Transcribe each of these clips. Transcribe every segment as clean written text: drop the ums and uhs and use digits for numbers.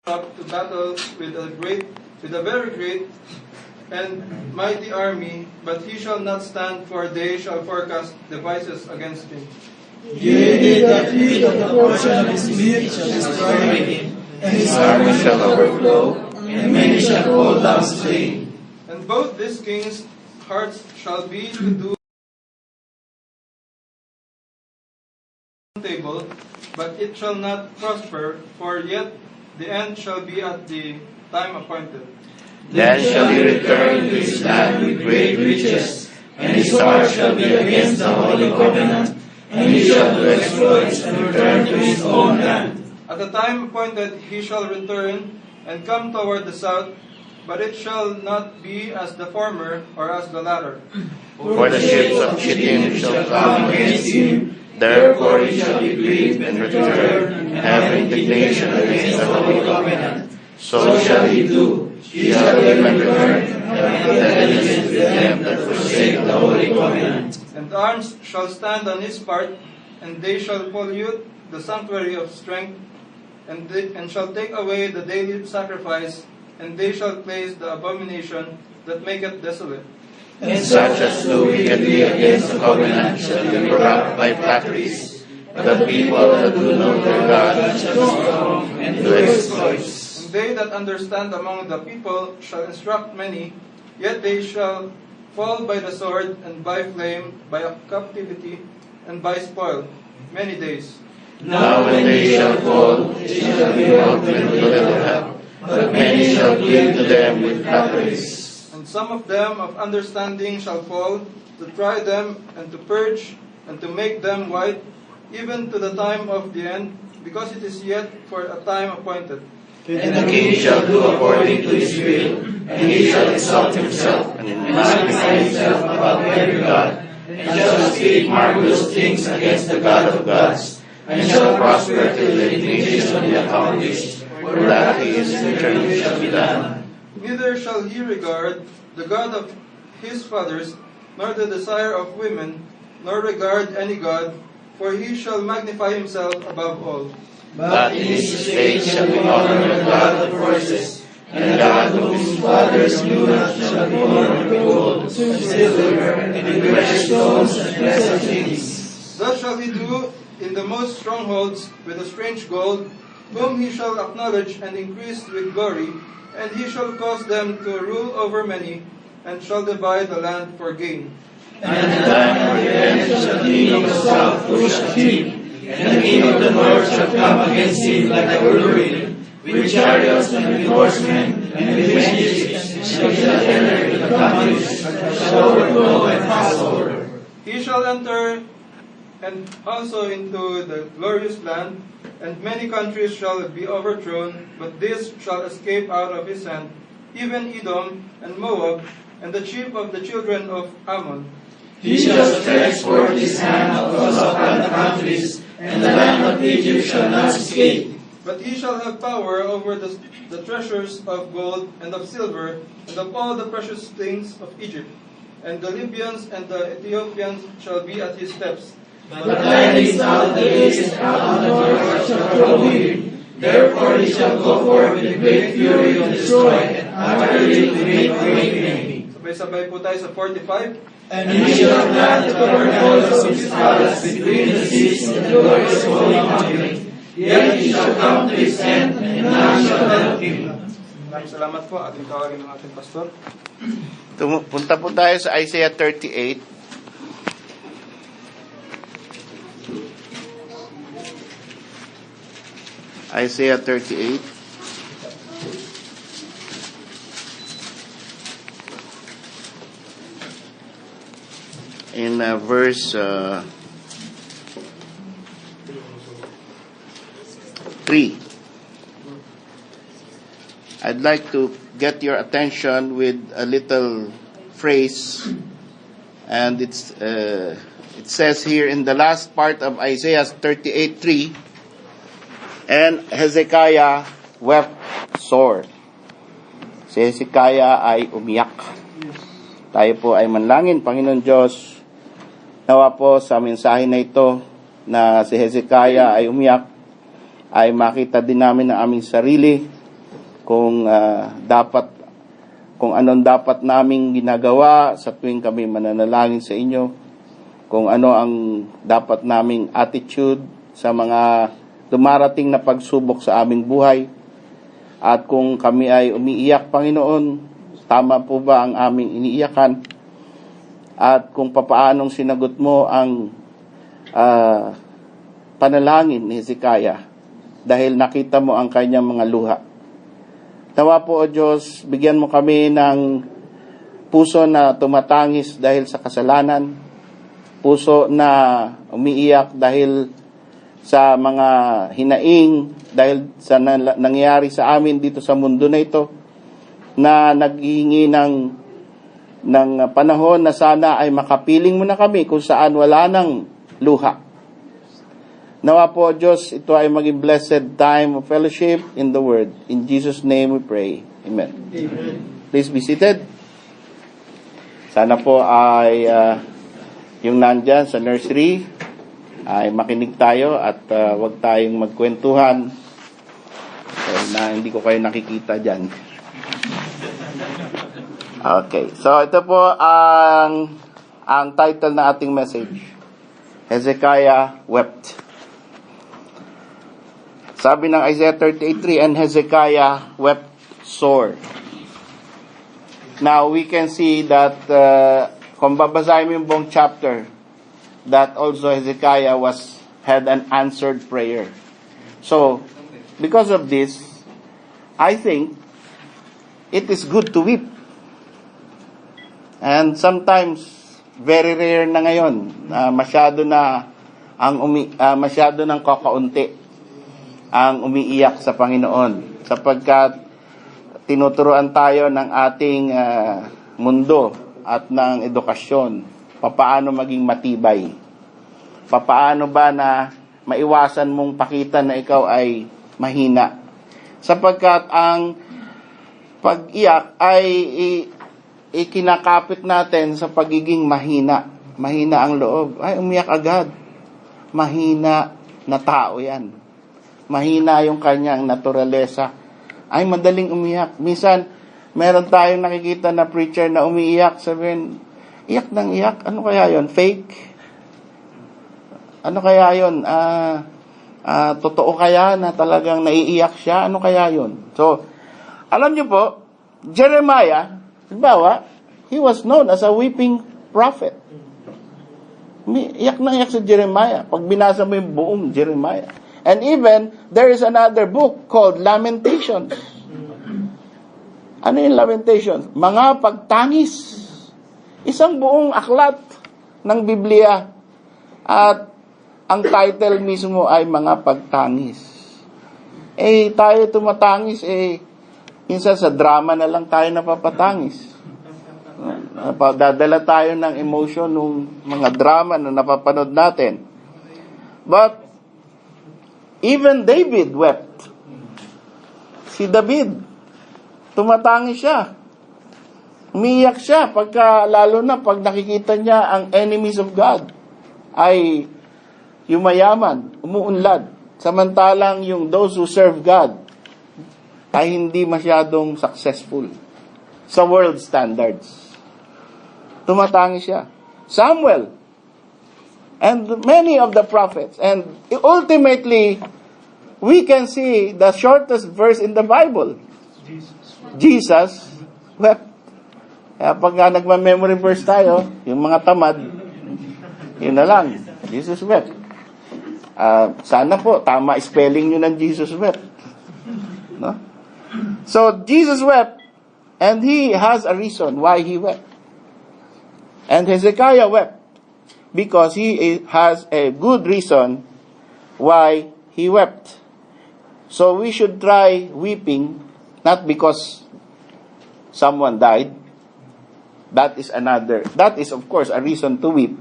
up to battle with a very great and mighty army, but he shall not stand, for they shall forecast devices against him. Yea, the feet of the portion of his meat shall destroy him, and his army shall overflow, and many shall fall down slain. And both these kings' hearts shall be to do table, but it shall not prosper, for yet the end shall be at the time appointed. Then shall he return to his land with great riches, and his heart shall be against the holy covenant, and he shall do exploits and return to his own land. At the time appointed he shall return and come toward the south, but it shall not be as the former or as the latter. For the ships of Chittim shall come against him, therefore he shall be grieved and return, and have indignation against the holy covenant. So shall he do. He shall even return, and have intelligence with them that forsake the holy covenant. And arms shall stand on his part, and they shall pollute the sanctuary of strength, and shall take away the daily sacrifice, and they shall place the abomination that maketh desolate. And such as do wickedly against the covenant shall be corrupt by flatteries. The people that do know their God shall be strong and do exploits. And they that understand among the people shall instruct many, yet they shall fall by the sword, and by flame, by captivity, and by spoil, many days. Now when they shall fall, they shall be helped with little help, but many shall cling to them with flatteries. And some of them of understanding shall fall, to try them, and to purge, and to make them white, even to the time of the end, because it is yet for a time appointed. And the king shall do according to his will, and he shall exalt himself, and magnify himself above every god, and shall speak marvelous things against the God of gods, and shall prosper till the indignation be accomplished, for that his return shall be done. Neither shall he regard the God of his fathers, nor the desire of women, nor regard any god, for he shall magnify himself above all. But in his estate shall be honored the God of forces, and the God whom his fathers knew not shall be honored with gold, and silver, and with precious stones and precious things. Thus shall he do in the most strongholds with a strange gold, whom he shall acknowledge and increase with glory, and he shall cause them to rule over many, and shall divide the land for gain. And the time of the end shall the king of the south push at him, and the king of the north shall come against him like a whirlwind, with chariots and with horsemen, and with many ships, and shall enter into the countries, shall overflow and pass over. He shall enter and also into the glorious land, and many countries shall be overthrown, but this shall escape out of his hand, even Edom and Moab, and the chief of the children of Ammon. He shall stretch forth his hand across upon the countries, and the land of Egypt shall not escape. But he shall have power over the treasures of gold and of silver, and of all the precious things of Egypt. And the Libyans and the Ethiopians shall be at his steps. But tidings out of the east and out of the north shall trouble him. Therefore he shall go forth with great fury to destroy, and utterly to make awakening. Sabay-sabay po tayo sa 45. And he shall plant the cornerstones of his palace between the seas and the glorious holy mountain. Yet he shall come to his end, and none shall help him. Maraming salamat po. Ating tawagin ng ating pastor. Punta po tayo sa Isaiah 38. Isaiah 38. In verse 3. I'd like to get your attention with a little phrase, and it says here in the last part of Isaiah 38:3, and Hezekiah wept sore. Si Hezekiah ay umiyak. Tayo po ay manlangin. Panginoon Diyos, nawa po sa mensahe na ito na si Hezekiah ay umiyak, ay makita din namin ang aming sarili kung anong dapat naming ginagawa sa tuwing kami mananalangin sa inyo, kung ano ang dapat naming attitude sa mga dumarating na pagsubok sa aming buhay, at kung kami ay umiiyak, Panginoon, tama po ba ang aming iniiyakan, at kung papaanong sinagot mo ang panalangin ni Hezekiah dahil nakita mo ang kanyang mga luha. Nawa po, O Diyos, bigyan mo kami ng puso na tumatangis dahil sa kasalanan, puso na umiiyak dahil sa mga hinaing, dahil sa nangyayari sa amin dito sa mundo na ito, na naghihingi ng panahon na sana ay makapiling mo na kami kung saan wala ng luha. Nawa po, Diyos, ito ay maging blessed time of fellowship in the Word. In Jesus' name we pray. Amen. Amen. Please be seated. Sana po ay yung nandyan sa nursery ay makinig tayo at wag tayong magkwentuhan na hindi ko kayo nakikita dyan. Okay. So ito po ang title ng ating message. Hezekiah wept. Sabi ng Isaiah 38:3, and Hezekiah wept sore. Now, we can see that, kung babasahin mo yung buong chapter, that also Hezekiah had an answered prayer. So, because of this, I think, it is good to weep. And sometimes, very rare na ngayon, masyado ng kakaunti ang umiiyak sa Panginoon, sapagkat tinuturuan tayo ng ating mundo at ng edukasyon papaano maging matibay, papaano ba na maiwasan mong pakita na ikaw ay mahina, sapagkat ang pag-iyak ay ikinakapit natin sa pagiging mahina ang loob. Ay, umiyak agad, mahina na tao yan. Mahina yung kanyang naturalesa. Ay, madaling umiyak. Minsan, meron tayong nakikita na preacher na umiiyak. Sabihin, iyak ng iyak. Ano kaya yon? Fake? Ano kaya yon? Totoo kaya na talagang naiiyak siya? Ano kaya yon? So, alam niyo po, Jeremiah, halimbawa, he was known as a weeping prophet. Iyak na iyak si Jeremiah. Pag binasa mo yung buong Jeremiah. And even, there is another book called Lamentations. Ano yung Lamentations? Mga pagtangis. Isang buong aklat ng Biblia. At ang title mismo ay Mga Pagtangis. Tayo tumatangis, minsan sa drama na lang tayo napapatangis. Dadala tayo ng emotion ng mga drama na napapanood natin. But, even David wept. Si David, tumatangis siya. Umiiyak siya, lalo na pag nakikita niya ang enemies of God ay yumayaman, umuunlad. Samantalang yung those who serve God ay hindi masyadong successful sa world standards. Tumatangis siya. Samuel, and many of the prophets. And ultimately, we can see the shortest verse in the Bible. Jesus wept. Kaya pag nagma-memory verse tayo, yung mga tamad, yun na lang. Jesus wept. Sana po, tama spelling nyo ng Jesus wept. No? So, Jesus wept, and he has a reason why he wept. And Hezekiah wept, because he has a good reason why he wept. So we should try weeping, not because someone died. That is of course a reason to weep.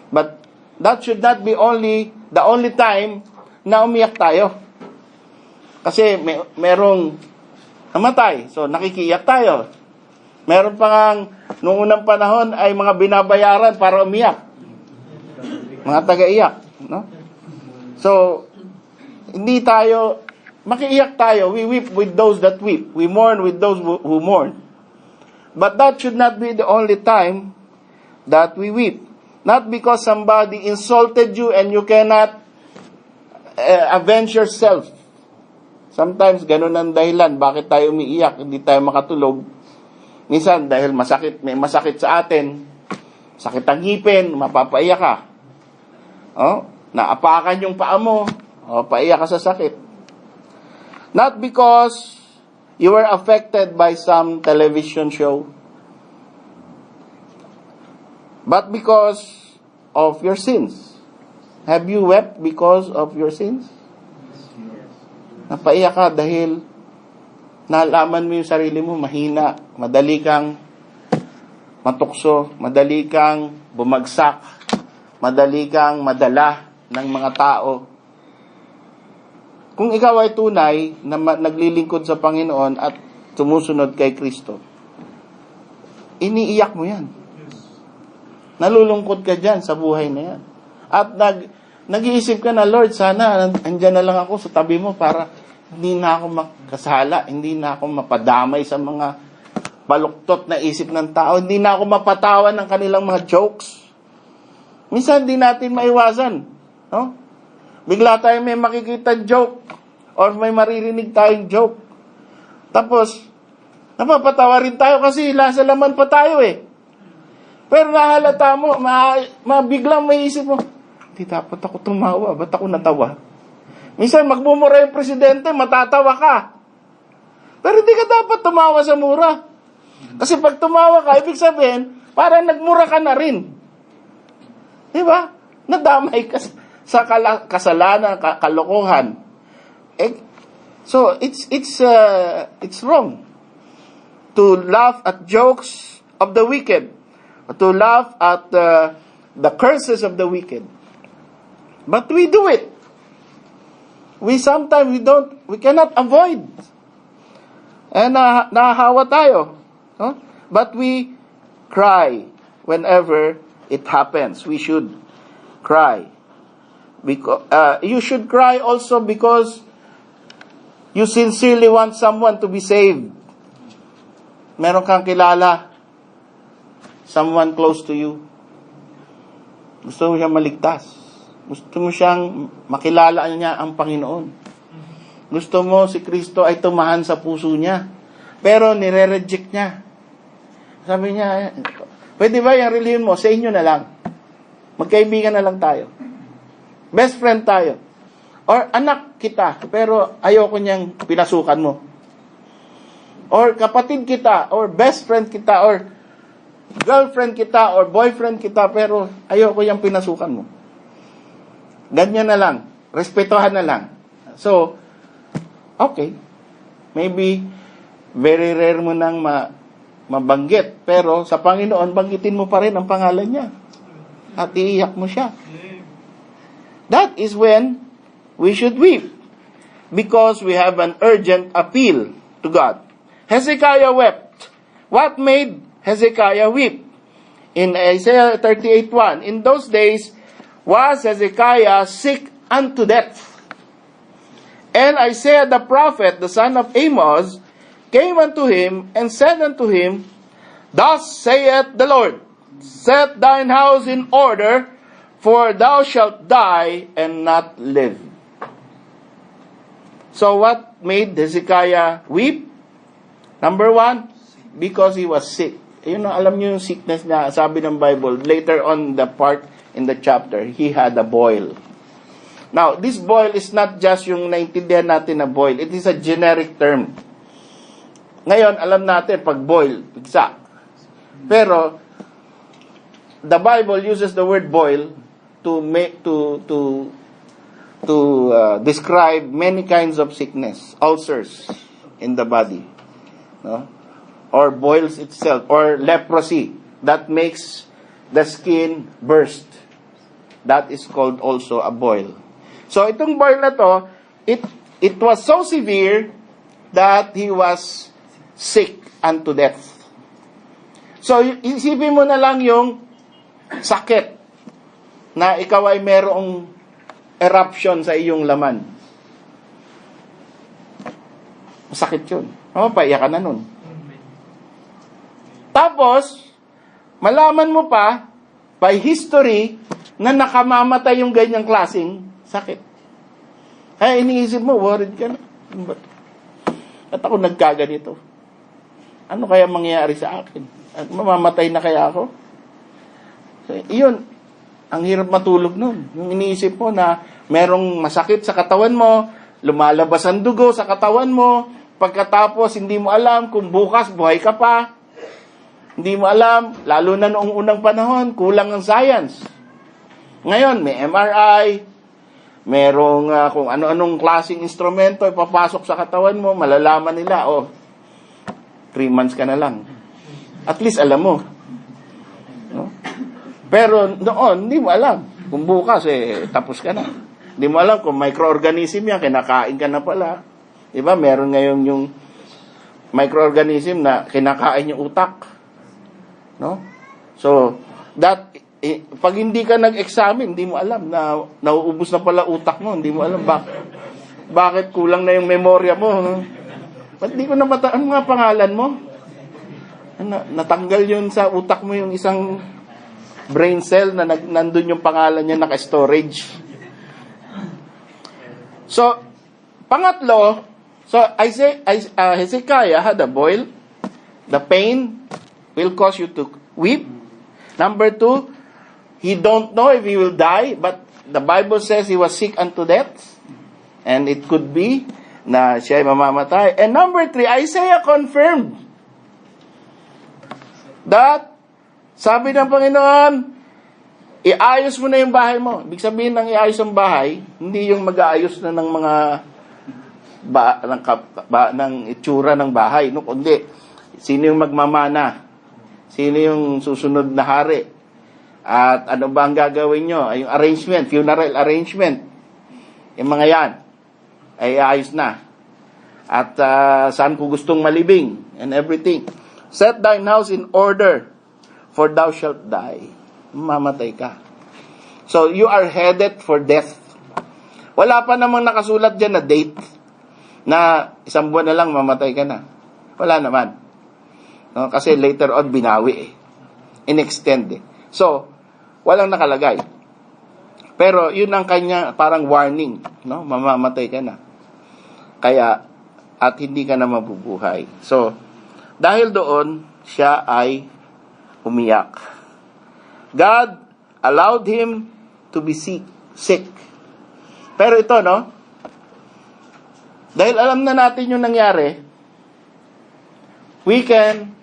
But that should not be the only time na umiyak tayo. Kasi merong namatay, so nakikiiyak tayo. Meron pa ngang, noong unang panahon ay mga binabayaran para umiyak. Mga taga-iyak. No? So, hindi tayo makiiyak tayo. We weep with those that weep. We mourn with those who mourn. But that should not be the only time that we weep. Not because somebody insulted you and you cannot avenge yourself. Sometimes ganun ang dahilan bakit tayo umiiyak, hindi tayo makatulog. Minsan dahil may masakit sa atin, sakit ang ngipin, mapapaiyak ka. Naapakan yung paa mo, paiyak ka sa sakit. Not because you were affected by some television show, but because of your sins. Have you wept because of your sins? Napaiyak ka dahil nalaman mo yung sarili mo mahina, madali kang matukso, madali kang bumagsak, madali kang madala ng mga tao. Kung ikaw ay tunay na naglilingkod sa Panginoon at sumusunod kay Kristo, iniiyak mo yan. Nalulungkot ka dyan sa buhay na yan. At nag-iisip ka na, Lord, sana andyan na lang ako sa tabi mo para hindi na ako makasala, hindi na ako mapadamay sa mga baluktot na isip ng tao, hindi na ako mapatawan ng kanilang mga jokes. Minsan hindi natin maiwasan. No? Bigla tayo may makikita joke or may maririnig tayong joke. Tapos, napapatawa rin tayo kasi nasa laman pa tayo eh. Pero nahalata mo, biglang may isip mo, hindi dapat ako tumawa, ba't ako natawa? Minsan magmumura yung presidente, matatawa ka. Pero hindi ka dapat tumawa sa mura. Kasi pag tumawa ka, ibig sabihin, parang nagmura ka na rin. Di ba? Nadamay ka sa kasalanan, kalokohan. So it's wrong to laugh at jokes of the wicked, to laugh at the curses of the wicked. But we do it. Sometimes we cannot avoid. And nahahawa tayo. No? But we cry whenever it happens. We should cry. Because you should cry also because you sincerely want someone to be saved. Meron kang kilala, someone close to you. Gusto mo siyang maligtas. Gusto mo siyang makilala niya ang Panginoon. Gusto mo si Kristo ay tumahan sa puso niya. Pero nire-reject niya. Sabi niya, pwede ba yung relihiyon mo? Sa inyo na lang. Magkaibigan na lang tayo. Best friend tayo. Or anak kita, pero ayoko niyang pinasukan mo. Or kapatid kita, or best friend kita, or girlfriend kita, or boyfriend kita, pero ayoko niyang pinasukan mo. Ganyan na lang. Respetuhan na lang. So, okay. Maybe, very rare mo nang mabanggit. Pero sa Panginoon, banggitin mo pa rin ang pangalan niya. At iiyak mo siya. That is when we should weep. Because we have an urgent appeal to God. Hezekiah wept. What made Hezekiah weep? In Isaiah 38:1, in those days, was Hezekiah sick unto death. And Isaiah the prophet, the son of Amos, came unto him and said unto him, Thus saith the Lord, Set thine house in order, for thou shalt die and not live. So what made Hezekiah weep? Number one, because he was sick. Alam niyo yung sickness na sabi ng Bible, later on the part in the chapter, he had a boil. Now, this boil is not just yung naintindihan natin na boil. It is a generic term. Ngayon, alam natin, pag boil, pigsa. Pero, the Bible uses the word boil to describe many kinds of sickness, ulcers in the body. No? Or boils itself, or leprosy that makes the skin burst. That is called also a boil. So itong boil na to, it was so severe that he was sick unto death. So isipin mo na lang yung sakit na ikaw ay merong eruption sa iyong laman. Masakit yun. Mapapaiyak ka na nun. Tapos, malaman mo pa, by history, na nakamamatay yung ganyang klaseng sakit. Kaya iniisip mo, worried ka na. At ako nagkaganito. Ano kaya mangyayari sa akin? At mamamatay na kaya ako? So, iyon, ang hirap matulog nun. Yung iniisip mo na merong masakit sa katawan mo, lumalabas ang dugo sa katawan mo, pagkatapos hindi mo alam kung bukas buhay ka pa. Hindi mo alam, lalo na noong unang panahon, kulang ang science. Ngayon, may MRI, merong kung ano-anong klaseng instrumento ipapasok sa katawan mo, malalaman nila, 3 months ka na lang. At least alam mo. No? Pero noon, hindi mo alam. Kung bukas, tapos ka na. Hindi mo alam kung microorganism yan, kinakain ka na pala. Diba, meron ngayon yung microorganism na kinakain yung utak. No? So, pag hindi ka nag-examine, hindi mo alam na nauubos na pala utak mo. Hindi mo alam bakit kulang na yung memorya mo. No? Ba't di ko na ano nga pangalan mo? Natanggal yun sa utak mo yung isang brain cell na nandun yung pangalan niya naka-storage. So, pangatlo, Hezekiah had a boil. The pain will cause you to weep. Number 2, he don't know if he will die, but the Bible says he was sick unto death. And it could be na siya ay mamamatay. And number 3, Isaiah confirmed that, sabi ng Panginoon, iayos mo na yung bahay mo. Ibig sabihin ng iayos ang bahay, hindi yung mag-aayos na ng mga ng itsura ng bahay, no? Kundi, sino yung magmamana? Sino yung susunod na hari? At ano ba ang gagawin nyo? Yung arrangement, funeral arrangement. Yung mga yan, ay ayos na. At saan ko gustong malibing and everything. Set thine house in order, for thou shalt die. Mamatay ka. So, you are headed for death. Wala pa namang nakasulat dyan na date na 1 buwan na lang mamatay ka na. Wala naman. No? Kasi later on, binawi in-extend So, walang nakalagay. Pero, yun ang kanya parang warning. No? Mamamatay ka na. Kaya, at hindi ka na mabubuhay. So, dahil doon, siya ay umiyak. God allowed him to be sick. Pero ito, no? Dahil alam na natin yung nangyari, we can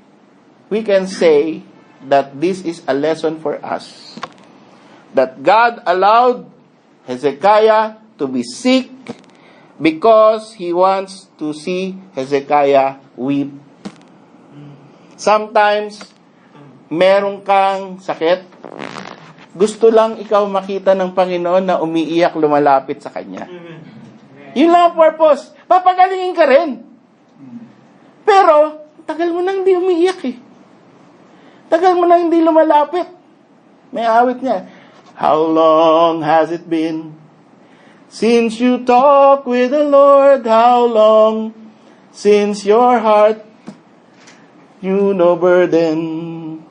say that this is a lesson for us. That God allowed Hezekiah to be sick because He wants to see Hezekiah weep. Sometimes, meron kang sakit, gusto lang ikaw makita ng Panginoon na umiiyak, lumalapit sa Kanya. Yun lang ang purpose. Papagalingin ka rin. Pero, tagal mo nang hindi umiiyak Tagal mo nang hindi lumalapit. May awit niya. How long has it been since you talk with the Lord? How long since your heart knew no burden?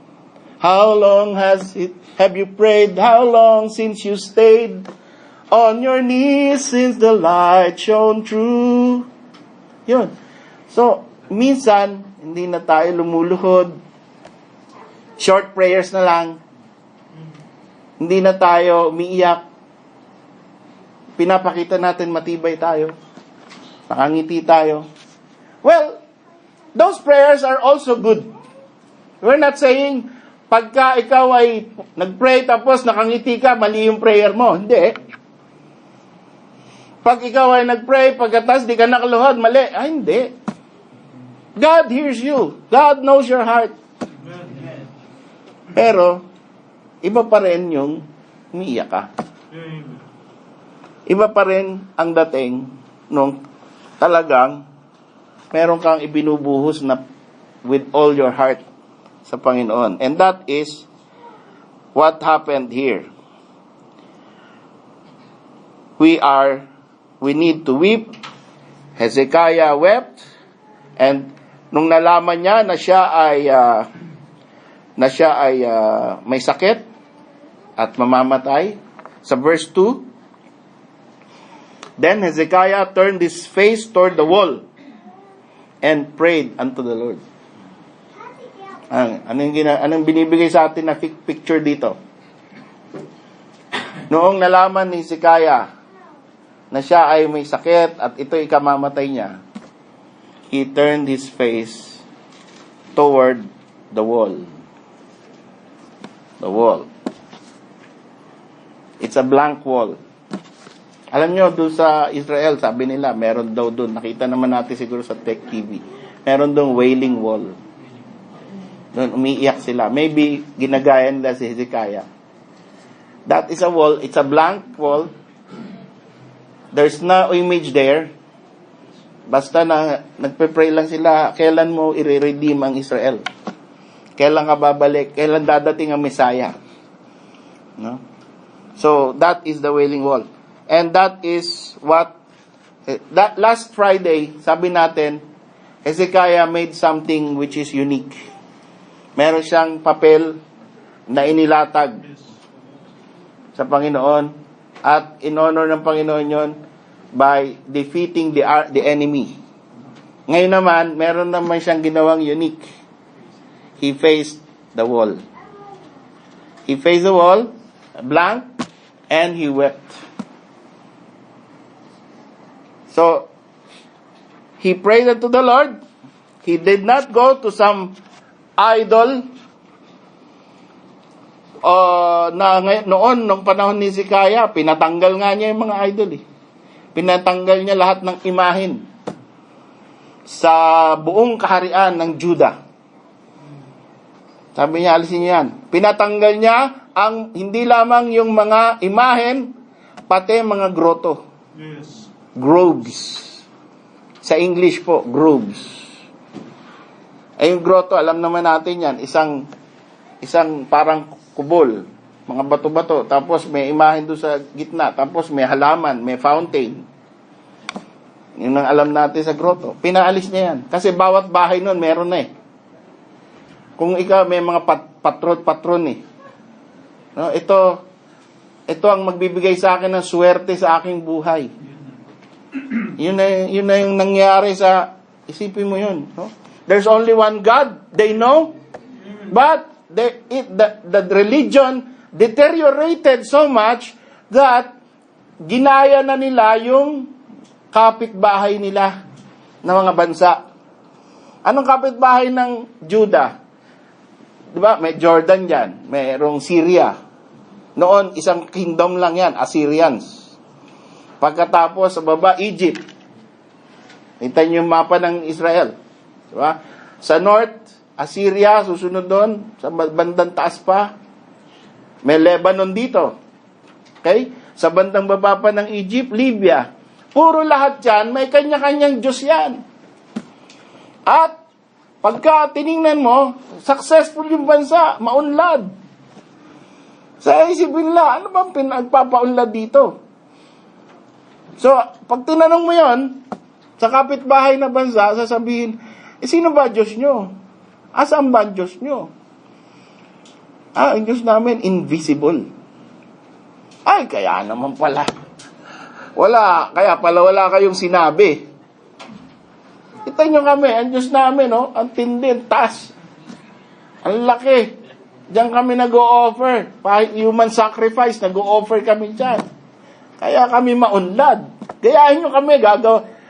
How long have you prayed? How long since you stayed on your knees since the light shone through? Yun. So, minsan, hindi na tayo lumuluhod. Short prayers na lang. Hindi na tayo umiiyak. Pinapakita natin matibay tayo. Nakangiti tayo. Well, those prayers are also good. We're not saying, pagka ikaw ay nag-pray tapos nakangiti ka, mali yung prayer mo. Hindi. Pag ikaw ay nag-pray, pagkatas di ka nakaluhod, mali. Hindi. God hears you. God knows your heart. Pero, iba pa rin yung umiiyak ka. Iba pa rin ang dating nung talagang meron kang ibinubuhos na with all your heart sa Panginoon. And that is what happened here. We need to weep. Hezekiah wept. And nung nalaman niya na siya ay may sakit at mamamatay, sa verse 2, then Hezekiah turned his face toward the wall and prayed unto the Lord. Anong binibigay sa atin na picture dito? Noong nalaman ni Hezekiah na siya ay may sakit at ito ikamamatay niya, he turned his face toward the wall. The wall. It's a blank wall. Alam nyo, doon sa Israel, sabi nila, meron daw doon. Nakita naman natin siguro sa Tech TV. Meron doon wailing wall. Doon umiiyak sila. Maybe ginagaya nila si Hezekiah. That is a wall. It's a blank wall. There's no image there. Basta na nagpe-pray lang sila, kailan mo i-redeem ang Israel? Kailan ka babalik? Kailan dadating ang Messiah? No? So, that is the wailing wall. And that is what, that last Friday, sabi natin, Hezekiah made something which is unique. Meron siyang papel na inilatag sa Panginoon at in-honor ng Panginoon yon by defeating the enemy. Ngayon naman, meron naman siyang ginawang unique. He faced the wall. He faced the wall, blank, and he wept. So, he prayed unto the Lord. He did not go to some idol noong panahon ni Hezekiah, pinatanggal nga niya yung mga idol eh. Pinatanggal niya lahat ng imahen sa buong kaharian ng Judah. Sabi niya, alisin niya yan. Pinatanggal niya ang hindi lamang yung mga imahen, pati mga groto. Yes. Groves. Sa English po, groves. Ay yung groto, alam naman natin yan, isang parang kubol, mga bato-bato, tapos may imahen doon sa gitna, tapos may halaman, may fountain. Yun ang alam natin sa groto. Pinaalis niya yan. Kasi bawat bahay nun, meron na eh. Kung ikaw may mga patron eh. No, ito ang magbibigay sa akin ng swerte sa aking buhay. Yun na yung nangyari sa, isipin mo yun. No? There's only one God, they know, but the religion deteriorated so much that ginaya na nila yung kapitbahay nila ng mga bansa. Anong kapitbahay ng Judah? Diba? May Jordan yan, mayroong Syria. Noon, isang kingdom lang yan, Assyrians. Pagkatapos, sa baba, Egypt. Kita niyo yung mapa ng Israel. Diba? Sa north, Assyria, susunod doon, sa bandang taas pa, may Lebanon dito. Okay? Sa bandang baba pa ng Egypt, Libya. Puro lahat yan, may kanya-kanyang Diyos yan. At, pagka tiningnan mo, successful yung bansa, maunlad. Sa isipin nila, ano bang pinagpapaunlad dito? So, pag tinanong mo yon sa kapitbahay na bansa, sasabihin, sino ba Diyos nyo? Asaan ba Diyos nyo? Ang Diyos namin, invisible. Ay, kaya naman pala. Kaya pala wala kayong sinabi. Kita nyo kami, ang Diyos namin, ang tindi, ang taas. Ang laki. Diyan kami nag-o-offer. Human sacrifice, nag-o-offer kami dyan. Kaya kami maunlad. Gayahin nyo kami,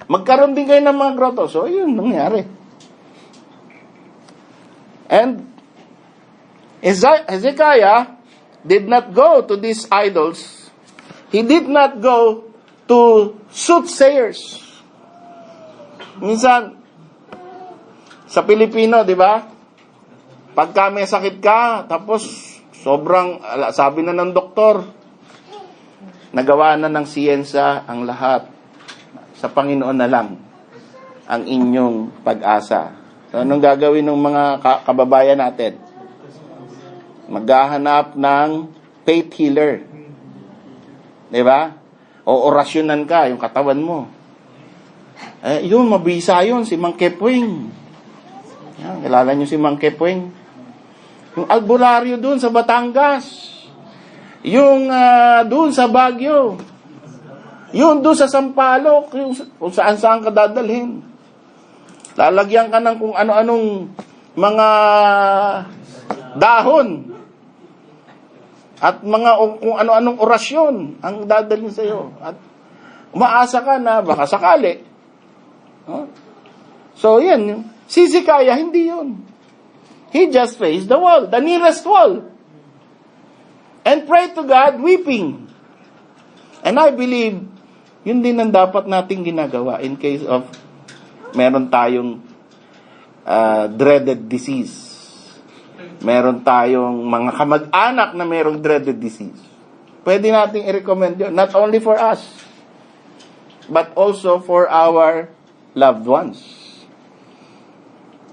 magkaroon din kayo ng mga groto. So, yun, nangyari. And Hezekiah did not go to these idols. He did not go to soothsayers. Minsan, sa Pilipino, di ba? Pagka may sakit ka, tapos sobrang, sabi na ng doktor, nagawa na ng siyensya ang lahat. Sa Panginoon na lang ang inyong pag-asa. So, anong gagawin ng mga kababayan natin? Maghahanap ng faith healer. Di ba? O orasyonan ka, yung katawan mo. Yun, mabisa yun, si Mang Kepwing. Yan, kilala nyo si Mang Kepwing? Yung albularyo dun sa Batangas. Yung dun sa Baguio. Yung dun sa Sampaloc, yung, kung saan-saan ka dadalhin. Lalagyan ka ng kung ano-anong mga dahon. At mga kung ano-anong orasyon ang dadalhin sa'yo. At umaasa ka na baka sakali. So, yan. Si Hezekiah, hindi yun. He just faced the wall, the nearest wall. And prayed to God, weeping. And I believe, yun din ang dapat nating ginagawa in case of meron tayong dreaded disease. Meron tayong mga kamag-anak na merong dreaded disease. Pwede nating i-recommend yun. Not only for us, but also for our loved ones.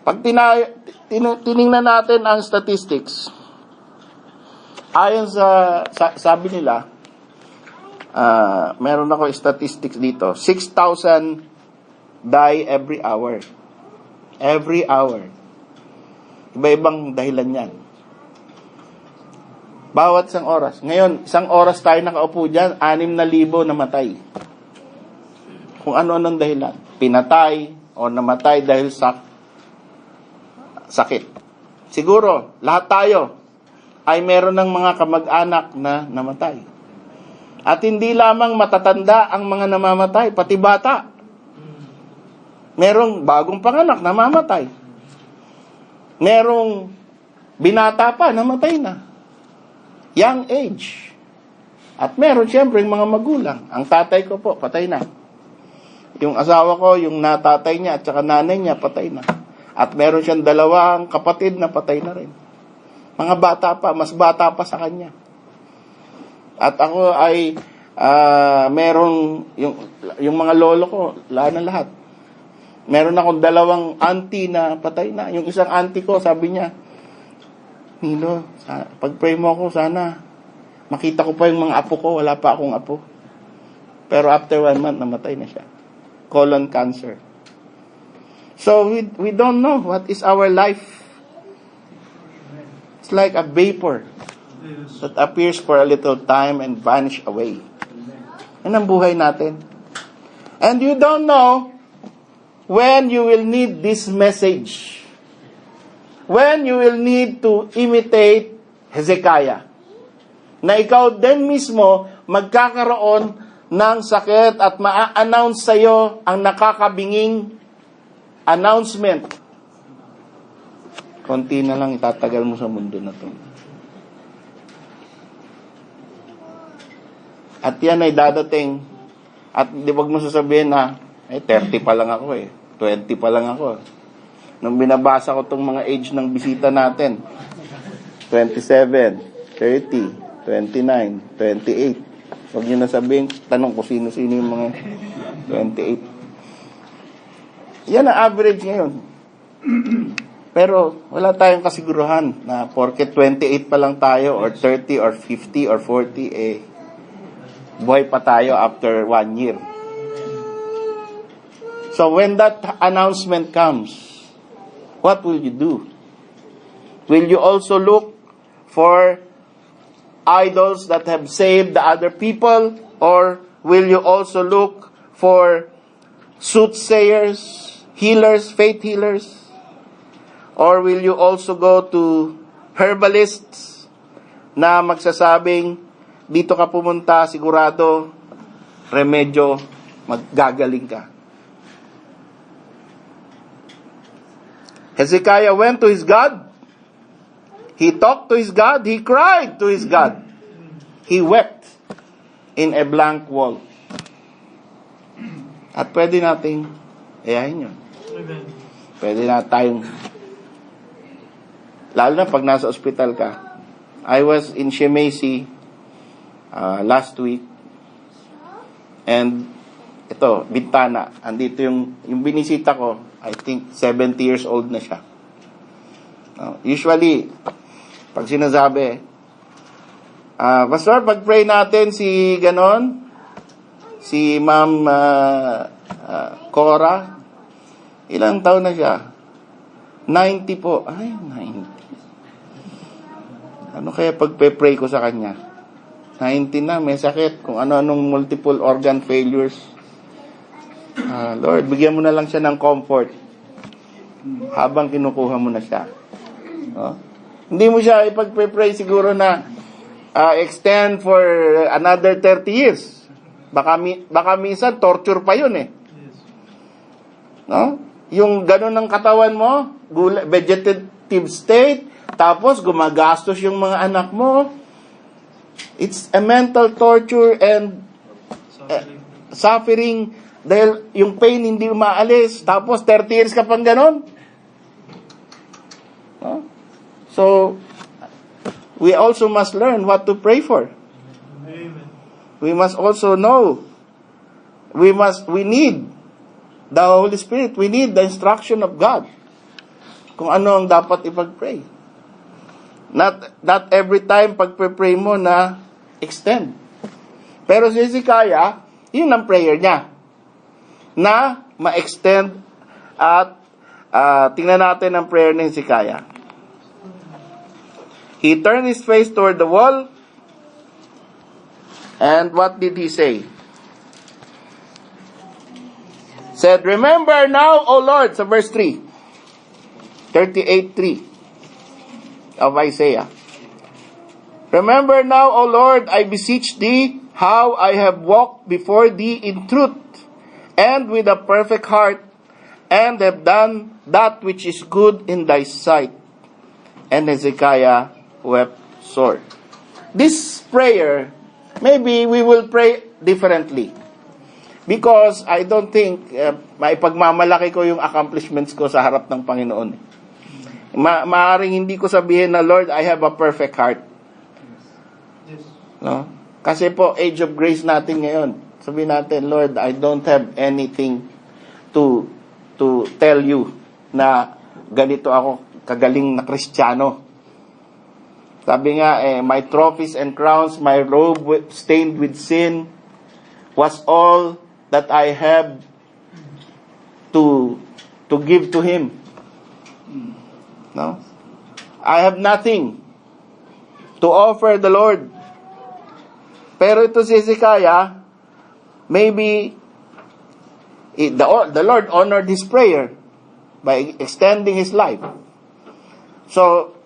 Pag tiningnan natin ang statistics, ayon sa sabi nila, meron ako statistics dito, 6,000 die every hour. Every hour. Iba-ibang dahilan yan. Bawat isang oras. Ngayon, isang oras tayo nakaupo dyan, 6,000 namatay. Kung ano-anong dahilan. Pinatay o namatay dahil sa sakit. Siguro, lahat tayo ay meron ng mga kamag-anak na namatay. At hindi lamang matatanda ang mga namamatay, pati bata. Merong bagong panganak, namamatay. Merong binata pa, namatay na. Young age. At meron siyempre yung mga magulang. Ang tatay ko po, patay na. Yung asawa ko, yung natatay niya at saka nanay niya, patay na. At meron siyang 2 kapatid na patay na rin. Mga bata pa, mas bata pa sa kanya. At ako ay merong yung mga lolo ko, lahat na lahat. Meron akong 2 auntie na patay na. Yung isang auntie ko, sabi niya, Nilo, pag-pray mo ako, sana makita ko pa yung mga apo ko. Wala pa akong apo. Pero after 1 month, namatay na siya. Colon cancer. So, we don't know what is our life. It's like a vapor that appears for a little time and vanish away. Yan ang buhay natin. And you don't know when you will need this message. When you will need to imitate Hezekiah. Na ikaw din mismo magkakaroon ng sakit at ma-announce sa'yo ang nakakabinging announcement. Konti na lang itatagal mo sa mundo na to. At yan ay dadating. At di wag mo sasabihin na, 30 pa lang ako 20 pa lang ako. Nung binabasa ko tong mga age ng bisita natin, 27, 30, 29, 28. Huwag nyo na sabihin, tanong ko sino-sino yung mga 28. Yan ang average ngayon. Pero wala tayong kasiguruhan na porke 28 pa lang tayo or 30 or 50 or 40, buhay pa tayo after 1 year. So when that announcement comes, what will you do? Will you also look for idols that have saved the other people? Or will you also look for soothsayers, healers, faith healers? Or will you also go to herbalists na magsasabing, dito ka pumunta, sigurado, remedyo, maggagaling ka? Hezekiah went to his God. He talked to his God. He cried to his God. He wept in a blank wall. At pwede nating ayahin yun. Pwede na tayong, lalo na pag nasa ospital ka. I was in Shemesi last week. And ito, Bintana. Andito yung binisita ko. I think 70 years old na siya. Usually, pag sinasabi, Pastor, pag-pray natin si ganon, si Ma'am Cora, ilang taon na siya? 90 po. Ay, 90. Ano kaya pagpe-pray ko sa kanya? 90 na, may sakit, kung ano-anong multiple organ failures. Lord, bigyan mo na lang siya ng comfort habang kinukuha mo na siya. No? Hindi mo siya ipagpe-pray siguro na extend for another 30 years. Baka minsan torture pa yun eh. No? Yung ganun ng katawan mo, vegetative state, tapos gumagastos yung mga anak mo. It's a mental torture and suffering dahil yung pain hindi umaalis. Tapos 30 years ka pang ganun. No? So, we also must learn what to pray for. Amen. We must also know. We need the Holy Spirit. We need the instruction of God. Kung ano ang dapat ipag-pray. Not every time pag-pray mo na extend. Pero si Hezekiah, yun ang prayer niya. Na ma-extend at tingnan natin ang prayer ni Hezekiah. He turned his face toward the wall. And what did he say? Said, remember now, O Lord, sa verse 3. 38:3 of Isaiah. Remember now, O Lord, I beseech thee, how I have walked before thee in truth, and with a perfect heart, and have done that which is good in thy sight. And Hezekiah wept sore. This prayer, maybe we will pray differently. Because I don't think maipagmamalaki ko yung accomplishments ko sa harap ng Panginoon. Maaring hindi ko sabihin na, Lord, I have a perfect heart. Yes. No? Kasi po, age of grace natin ngayon. Sabihin natin, Lord, I don't have anything to tell you na ganito ako kagaling na Kristiyano. Sabi nga, my trophies and crowns, my robe stained with sin, was all that I have to give to Him. No? I have nothing to offer the Lord. Pero ito si Hezekiah, maybe the Lord honored his prayer by extending his life. So,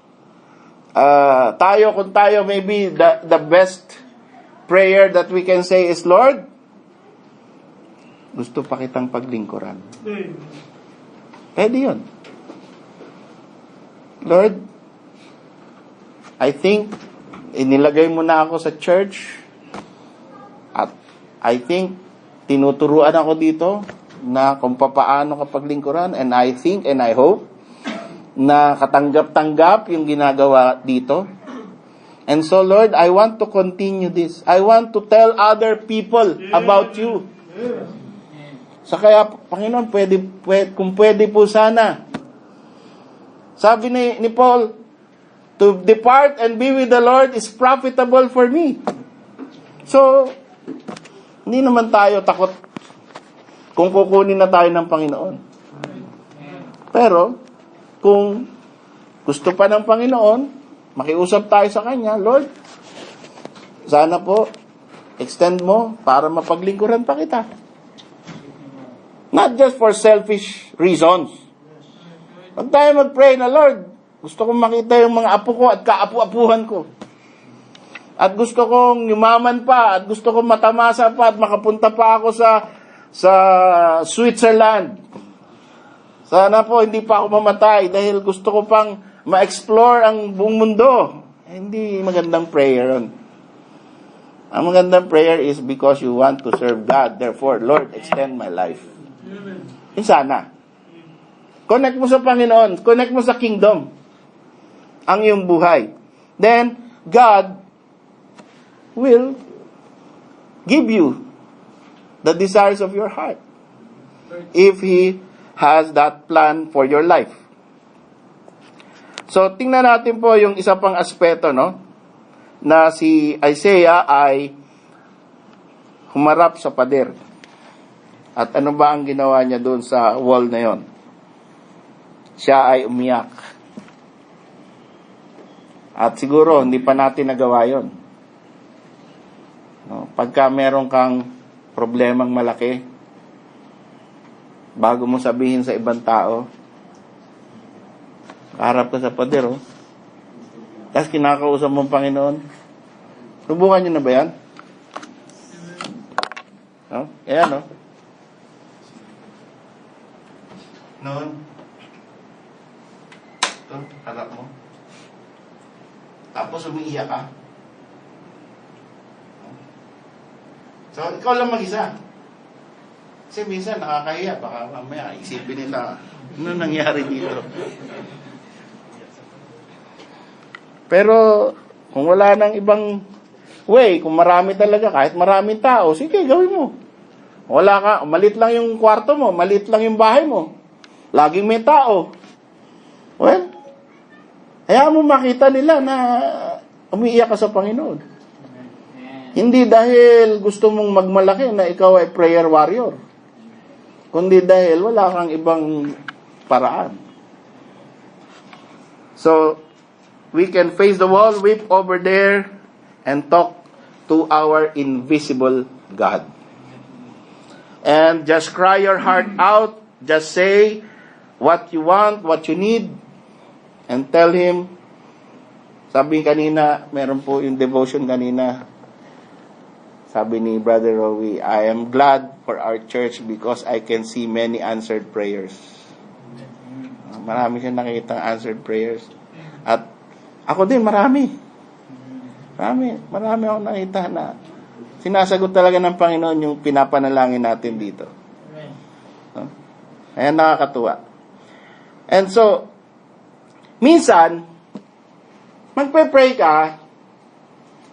kung tayo, maybe the best prayer that we can say is, Lord, gusto pa kitang paglingkuran. Pwede yun. Lord, I think, inilagay mo na ako sa church, at I think, tinuturuan ako dito na kung papaano ka paglingkuran, and I think and I hope na katanggap-tanggap yung ginagawa dito. And so, Lord, I want to continue this. I want to tell other people about you. So kaya, Panginoon, kung pwede po sana. Sabi ni Paul, to depart and be with the Lord is profitable for me. So, hindi naman tayo takot kung kukunin na tayo ng Panginoon. Pero, kung gusto pa ng Panginoon, makiusap tayo sa Kanya, Lord, sana po, extend mo para mapaglingkuran pa kita. Not just for selfish reasons. Pag tayo mag-pray na, Lord, gusto kong makita yung mga apo ko at kaapu-apuhan ko. At gusto kong yumaman pa, at gusto kong matamasa pa, at makapunta pa ako sa Switzerland. Sana po, hindi pa ako mamatay dahil gusto ko pang ma-explore ang buong mundo. Hindi magandang prayer yun. Ang magandang prayer is because you want to serve God. Therefore, Lord, extend my life. Yun sana. Connect mo sa Panginoon. Connect mo sa kingdom. Ang iyong buhay. Then, God will give you the desires of your heart. If He has that plan for your life. So, tingnan natin po yung isa pang aspeto, no? Na si Isaiah ay humarap sa pader. At ano ba ang ginawa niya doon sa wall na yon? Siya ay umiyak. At siguro, hindi pa natin nagawa yon. No? Pagka meron kang problemang malaki, bago mo sabihin sa ibang tao, harap ka sa pader, oh. Tapos kinakausap mong Panginoon. Subukan nyo na ba yan? No? Ayan, no? Noon. Ito, harap mo. Tapos umiiyak ka. So, ikaw lang mag-isa. Kasi minsan nakakahiya. Baka mamaya isipin nila, ano nangyari dito? Pero, kung wala nang ibang way, kung marami talaga, kahit maraming tao, sige, gawin mo. Wala ka, malit lang yung kwarto mo, malit lang yung bahay mo. Laging may tao. Well, hayaan mo makita nila na umiiyak ka sa Panginoon. Hindi dahil gusto mong magmalaki na ikaw ay prayer warrior. Kundi dahil wala kang ibang paraan. So, we can face the wall, weep over there, and talk to our invisible God. And just cry your heart out. Just say what you want, what you need, and tell Him. Sabi kanina, meron po yung devotion kanina. Sabi ni Brother Rowie, I am glad for our church because I can see many answered prayers. Marami siya nakita answered prayers. At ako din, marami. Marami ako nakita na sinasagot talaga ng Panginoon yung pinapanalangin natin dito. Ayan, nakakatuwa. And so, minsan, magpe-pray ka,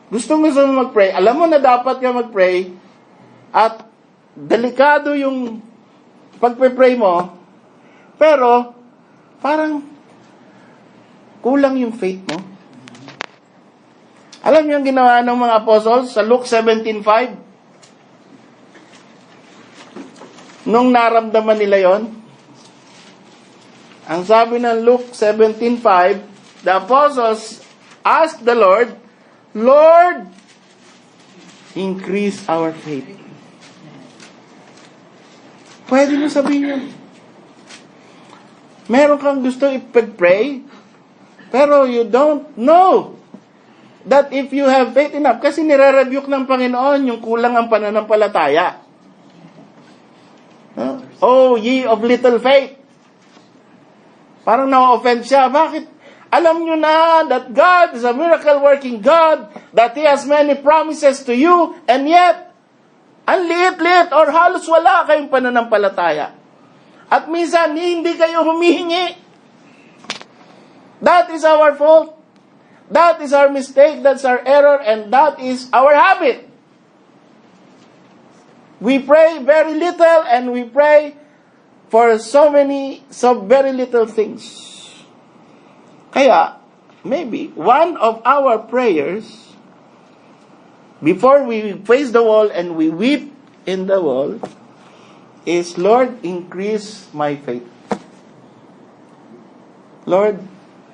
gusto mo mag-pray, alam mo na dapat ka mag-pray, at delikado yung pagpe-pray mo, pero, parang, kulang yung faith mo. Alam niyo ang ginawa ng mga apostles sa Luke 17:5? Nung naramdaman nila yon, ang sabi ng Luke 17:5, the apostles asked the Lord, Lord, increase our faith. Pwede mo sabihin yun. Meron kang gusto ipag-pray, pero you don't know that if you have faith enough, kasi nire-rebuke ng Panginoon yung kulang ang pananampalataya. Oh, ye of little faith. Parang na-offend siya. Bakit? Alam nyo na that God is a miracle-working God, that He has many promises to you, and yet, ang liit-liit or halos wala kayong pananampalataya. At minsan, hindi kayo humihingi. That is our fault. That is our mistake, that's our error, and that is our habit. We pray very little, and we pray for so very little things. Kaya, maybe, one of our prayers, before we face the wall and we weep in the wall, is, Lord, increase my faith. Lord,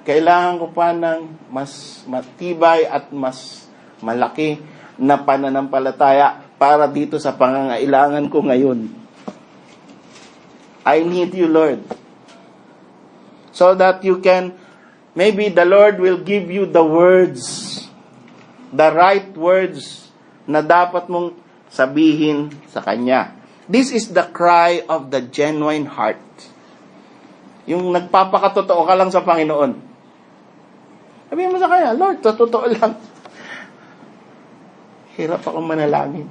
kailangan ko pa ng mas matibay at mas malaki na pananampalataya para dito sa pangangailangan ko ngayon. I need you, Lord. So that you can, maybe the Lord will give you the words, the right words na dapat mong sabihin sa Kanya. This is the cry of the genuine heart. Yung nagpapakatotoo ka lang sa Panginoon. Sabihin mo sa Kanya, Lord, totoo lang. Hirap akong manalangin.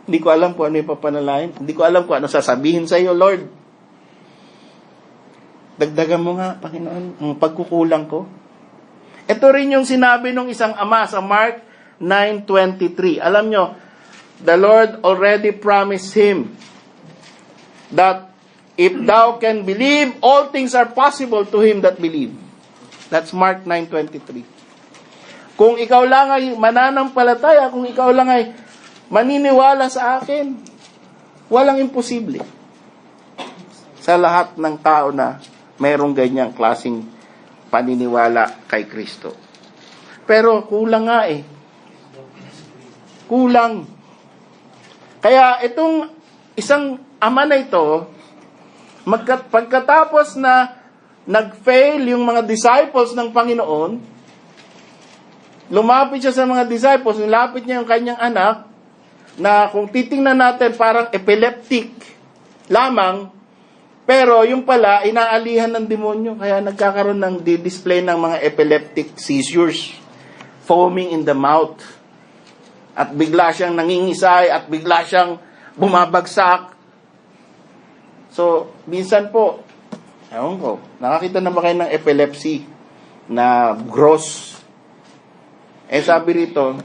Hindi ko alam kung ano yung papanalangin. Hindi ko alam kung ano sasabihin sa iyo, Lord. Dagdagan mo nga, Panginoon, ang pagkukulang ko. Ito rin yung sinabi ng isang ama sa Mark 9:23. Alam nyo, the Lord already promised him that if thou can believe, all things are possible to him that believe. That's Mark 9:23. Kung ikaw lang ay mananampalataya, kung ikaw lang ay maniniwala sa akin, Walang imposible sa lahat ng tao na mayroong ganyang klaseng paniniwala kay Kristo. Pero kulang nga eh. Kulang. Kaya itong isang ama na ito, pagkatapos na nag-fail yung mga disciples ng Panginoon, lumapit siya sa mga disciples, nilapit niya yung kanyang anak, na kung titingnan natin parang epileptic lamang, pero yung pala, inaalihan ng demonyo, kaya nagkakaroon ng display ng mga epileptic seizures, foaming in the mouth, at bigla siyang nangingisay, at bigla siyang bumabagsak. So, minsan po, ewan ko, nakakita na ba kayo ng epilepsy na gross? Sabi rito,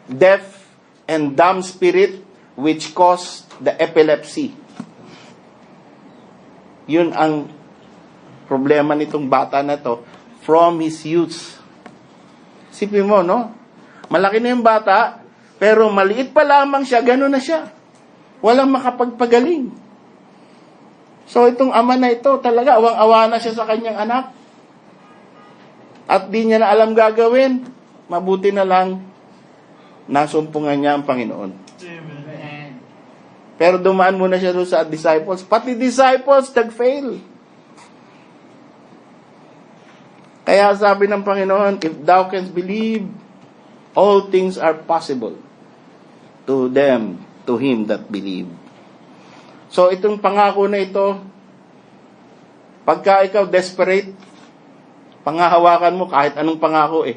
deaf and dumb spirit which caused the epilepsy. Yun ang problema nitong bata na to from his youth. Sipin mo, no? Malaki na yung bata, pero maliit pa lamang siya, gano'n na siya. Walang makapagpagaling. So itong ama na ito, talaga awang-awa na siya sa kanyang anak. At di niya na alam gagawin. Mabuti na lang nasumpungan niya ang Panginoon. Amen. Pero dumaan muna siya doon sa disciples. Pati disciples nag-fail. Kaya sabi ng Panginoon, if thou canst believe, all things are possible to them, to him that believe. So itong pangako na ito, pagka ikaw desperate, pangahawakan mo kahit anong pangako eh.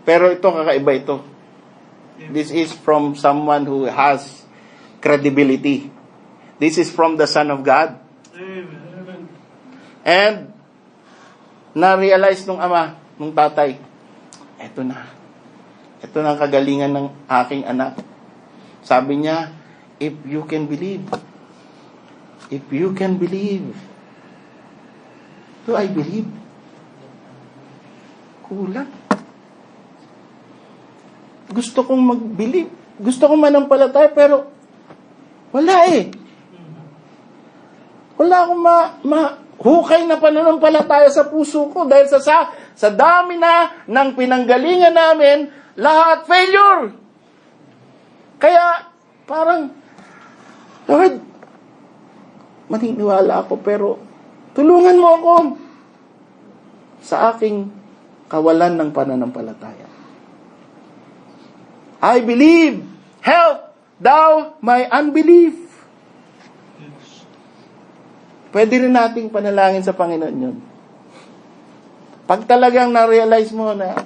Pero ito, kakaiba ito. This is from someone who has credibility. This is from the Son of God. Amen. And na-realize nung ama, nung tatay, eto na. Ito na ang kagalingan ng aking anak. Sabi niya, if you can believe, do I believe? Kulang. Gusto kong mag-believe. Gusto kong manampalataya, pero wala eh. Wala akong hukay na pananampalataya sa puso ko dahil sa dami na ng pinanggalingan namin, lahat failure. Kaya parang, Lord, maniniwala ako pero tulungan mo ako sa aking kawalan ng pananampalataya. I believe, help thou my unbelief. Pwede rin nating panalangin sa Panginoon yun. Pag talagang na-realize mo na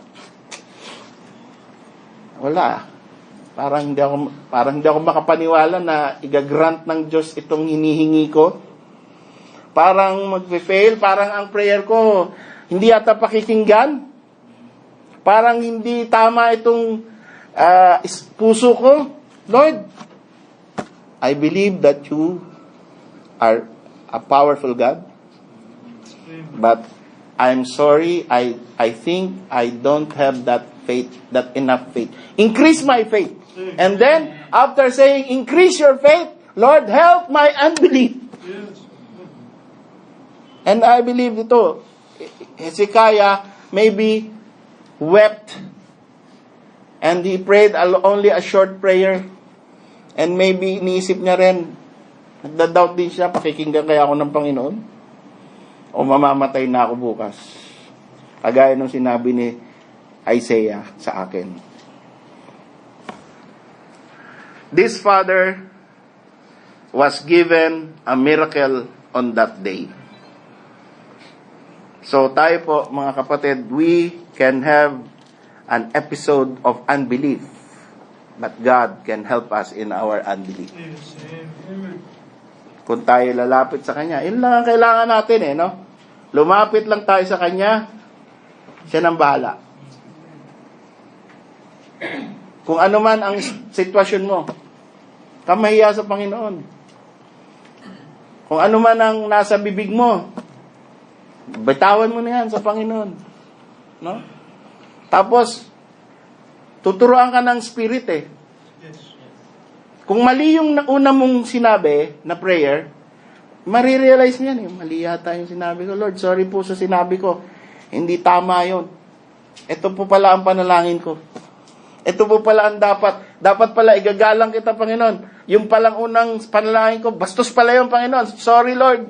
wala, parang hindi ako makapaniwala na igagrant ng Diyos itong hinihingi ko. Parang magpe-fail, parang ang prayer ko hindi yata pakikinggan. Parang hindi tama itong puso ko. Lord, I believe that you are a powerful God. But I'm sorry, I think I don't have that faith, that enough faith. Increase my faith. And then, after saying, increase your faith, Lord, help my unbelief. And I believe ito, Hezekiah maybe wept, and he prayed only a short prayer, and maybe iniisip niya rin, nagda-doubt din siya, pakikinggan kaya ako ng Panginoon? O mamamatay na ako bukas? Kagaya nung sinabi ni Isaiah sa akin. This father was given a miracle on that day. So tayo po, mga kapatid, we can have an episode of unbelief, but God can help us in our unbelief. Kung tayo lalapit sa Kanya, yun lang ang kailangan natin eh, no? Lumapit lang tayo sa Kanya, siya nang bahala. Kung ano man ang sitwasyon mo, kamahiya sa Panginoon. Kung ano man ang nasa bibig mo, bitawan mo na yan sa Panginoon. No? Tapos, tuturuan ka ng Spirit eh. kung mali yung una mong sinabi na prayer, marirealize mo yan, mali yata yung sinabi ko. Lord, sorry po sa sinabi ko. Hindi tama yun. Ito po pala ang panalangin ko. Ito po pala ang dapat. Dapat pala igagalang kita, Panginoon. Yung palang unang panalangin ko, bastos pala yung Panginoon. Sorry, Lord.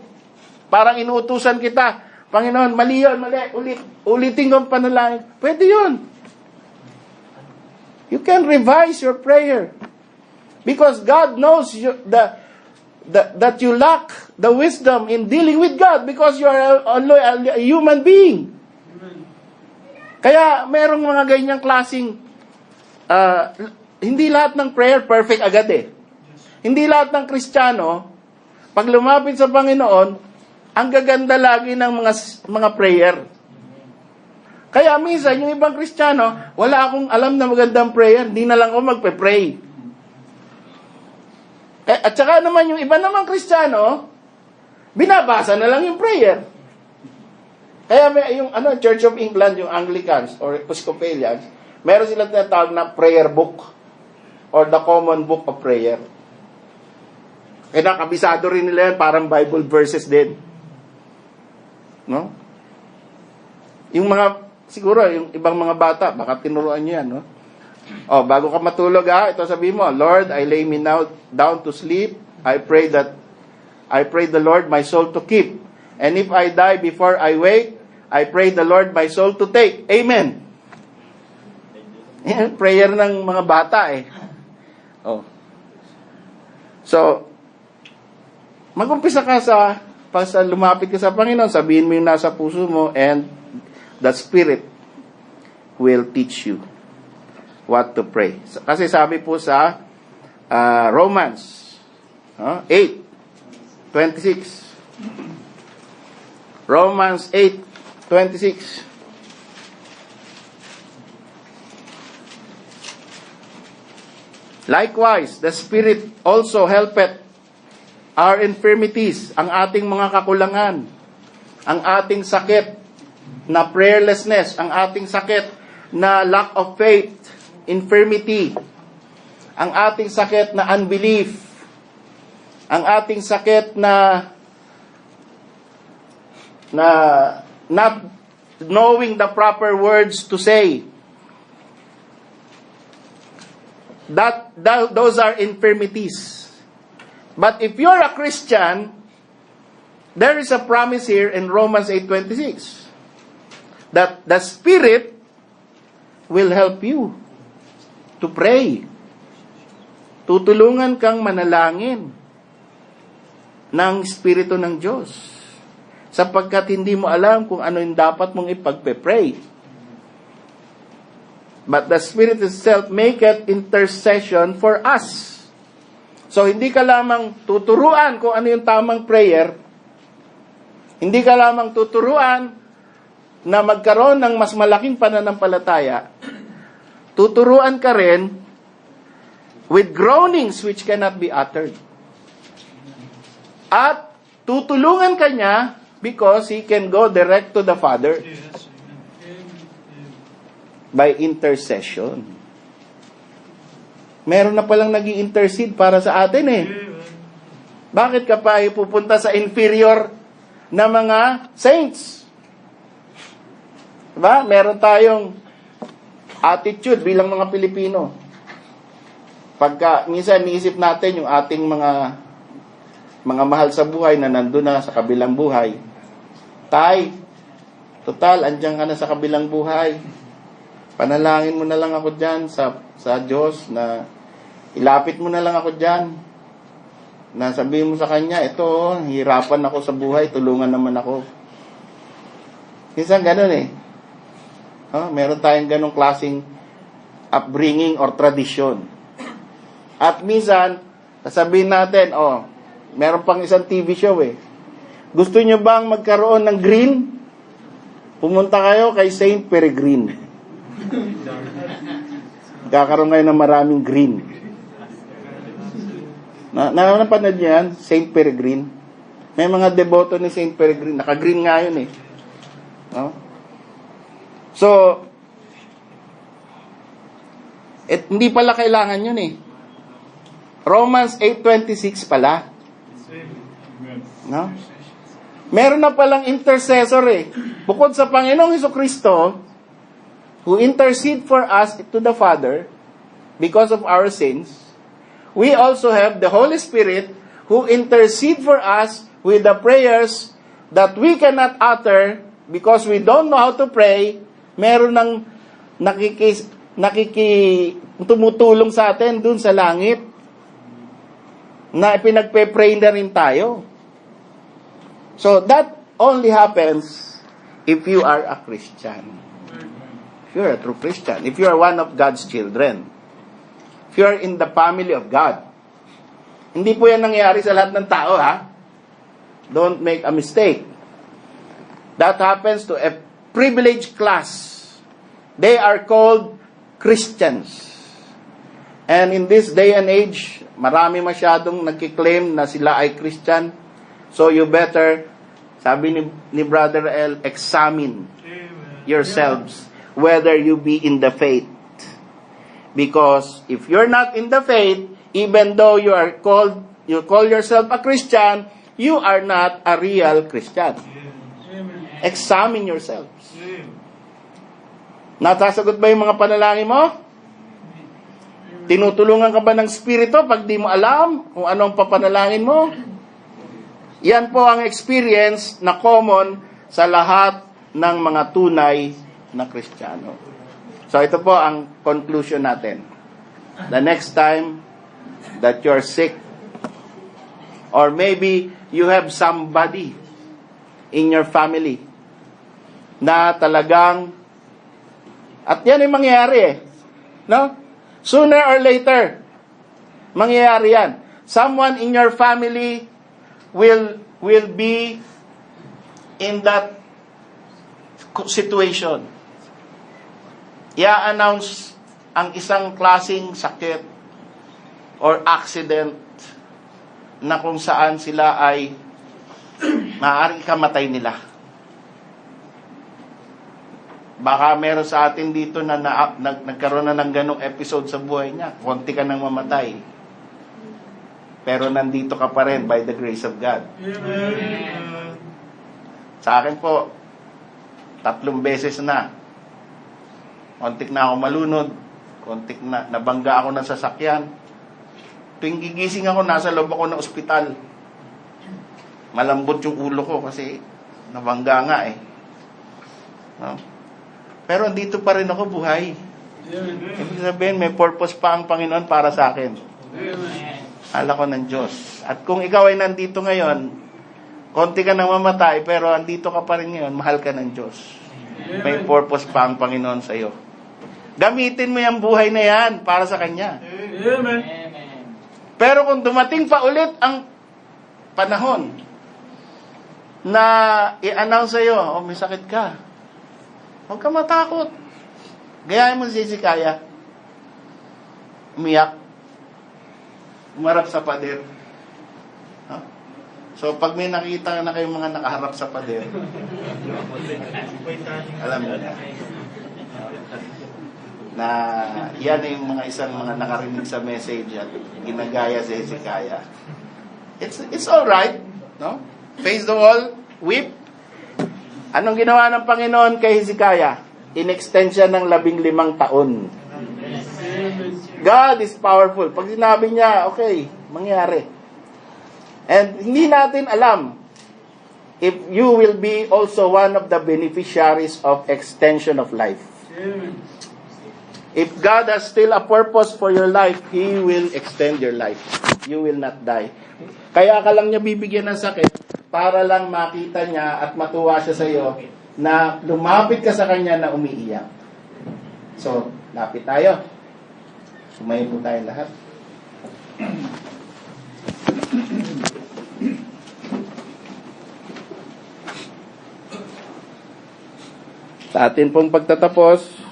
Parang inuutusan kita. Panginoon, mali yun, mali. Ulitin ko ang panalangin. Pwede yun. You can revise your prayer. Because God knows that you lack the wisdom in dealing with God because you are a human being. Kaya merong mga ganyang klaseng hindi lahat ng prayer perfect agad eh. Hindi lahat ng Kristiyano, pag lumapit sa Panginoon, ang gaganda lagi ng mga prayer. Kaya minsan, yung ibang Kristiyano, wala akong alam na magandang prayer, hindi na lang ako magpe-pray. At saka naman yung iba namang Kristiyano, binabasa na lang yung prayer. Kaya may yung Church of England, yung Anglicans or Episcopalians, meron silang tinatawag na prayer book or the common book of prayer. Kaya nakabisado rin nila yan, parang Bible verses din. No? Yung siguro, yung ibang mga bata, baka tinuruan nyo yan, no? Bago ka matulog, ito sabihin mo, Lord, I lay me now down to sleep. I pray the Lord my soul to keep. And if I die before I wake, I pray the Lord my soul to take. Amen. Yan, prayer ng mga bata eh. So, mag-umpisa ka sa lumapit ka sa Panginoon, sabihin mo yung nasa puso mo, and the Spirit will teach you what to pray. Kasi sabi po sa Romans 8:26. Romans 8:26. Likewise, the Spirit also helpeth our infirmities, ang ating mga kakulangan, ang ating sakit na prayerlessness, ang ating sakit na lack of faith, infirmity, ang ating sakit na unbelief, ang ating sakit na not knowing the proper words to say. Those are infirmities. But if you're a Christian, there is a promise here in Romans 8:26 that the Spirit will help you to pray. Tutulungan kang manalangin ng Espiritu ng Diyos sapagkat hindi mo alam kung ano yung dapat mong ipagpe-pray. But the Spirit itself maketh intercession for us. So, hindi ka lamang tuturuan kung ano yung tamang prayer. Hindi ka lamang tuturuan na magkaroon ng mas malaking pananampalataya. Tuturuan ka rin with groanings which cannot be uttered. At tutulungan ka niya because He can go direct to the Father by intercession. Meron na palang nag-i-intercede para sa atin eh. Bakit ka pa pupunta sa inferior na mga saints? Diba? Meron tayong attitude bilang mga Pilipino. Pagka minsan niisip natin yung ating mga mahal sa buhay na nandun na sa kabilang buhay. Tay, total, andyan ka na sa kabilang buhay. Panalangin mo na lang ako dyan sa Diyos na ilapit mo na lang ako dyan. Na sabihin mo sa Kanya, ito, hirapan ako sa buhay, tulungan naman ako. Minsan ganun eh. Meron tayong ganung klaseng upbringing or tradition. At minsan, sasabihin natin, meron pang isang TV show eh. Gusto nyo bang magkaroon ng green? Pumunta kayo kay Saint Peregrine. Kakaroon ngayon ng maraming green. Napanood niyo yan? Saint Peregrine. May mga deboto ni Saint Peregrine. Naka-green nga yun eh. No? So, hindi pala kailangan yun eh. Romans 8:26 pala. No? Meron na palang intercessor eh. Bukod sa Panginoong Hesukristo, who intercede for us to the Father because of our sins, we also have the Holy Spirit who intercede for us with the prayers that we cannot utter because we don't know how to pray. Meron ng tumutulong sa atin dun sa langit na pinagpe-pray na rin tayo. So that only happens if you are a Christian. If you are a true Christian. If you are one of God's children. If you are in the family of God. Hindi po yan nangyayari sa lahat ng tao, ha? Don't make a mistake. That happens to a privileged class. They are called Christians. And in this day and age, marami masyadong nagkiklaim na sila ay Christian. So you better, sabi ni Brother L, examine yourselves whether you be in the faith. Because if you're not in the faith, even though you call yourself a Christian, you are not a real Christian. Examine yourselves. Natasagot ba yung mga panalangin mo? Tinutulungan ka ba ng Espiritu pag di mo alam kung anong papanalangin mo? Yan po ang experience na common sa lahat ng mga tunay na Kristiyano. So ito po ang conclusion natin. The next time that you're sick, or maybe you have somebody in your family na talagang, at yan ay mangyayari eh. No? Sooner or later, mangyayari yan. Someone in your family will be in that situation. I-announce ang isang klaseng sakit or accident na kung saan sila ay maaaring kamatay nila. Baka meron sa atin dito na nagkaroon na ng ganong episode sa buhay niya. Konti ka nang mamatay. Pero nandito ka pa rin by the grace of God. Amen. Sa akin po, 3 beses na. Kontik na ako malunod. Kontik na nabangga ako ng sasakyan. Tuwing gigising ako, nasa loob ako ng ospital. Malambot yung ulo ko kasi nabangga nga eh. No? Pero dito pa rin ako buhay. Ibig sabihin, may purpose pa ang Panginoon para sa akin. Hala ko ng Diyos. At kung ikaw ay nandito ngayon, konti ka nang mamatay, pero andito ka pa rin ngayon, mahal ka ng Diyos. May purpose pa ang Panginoon sa iyo. Gamitin mo yung buhay na yan para sa Kanya. Amen. Pero kung dumating pa ulit ang panahon na i-announce sa'yo, may sakit ka, huwag ka matakot. Gayahin mo si Hezekiah. Umiyak. Umarap sa pader. Huh? So, pag may nakita na kayong mga nakaharap sa pader, alam mo na yan yung mga isang mga nakarinig sa message at ginagaya si Hezekiah. It's all right, no? Face the wall, weep. Anong ginawa ng Panginoon kay Hezekiah? In-extend siya ng 15 taon. God is powerful. Pag sinabi niya, okay, mangyari. And hindi natin alam if you will be also one of the beneficiaries of extension of life. If God has still a purpose for your life, He will extend your life. You will not die. Kaya ka lang niya bibigyan ng sakit para lang makita niya at matuwa siya sa iyo na lumapit ka sa Kanya na umiiyak. So, lapit tayo. Sumayin po tayo lahat. Sa atin pong pagtatapos,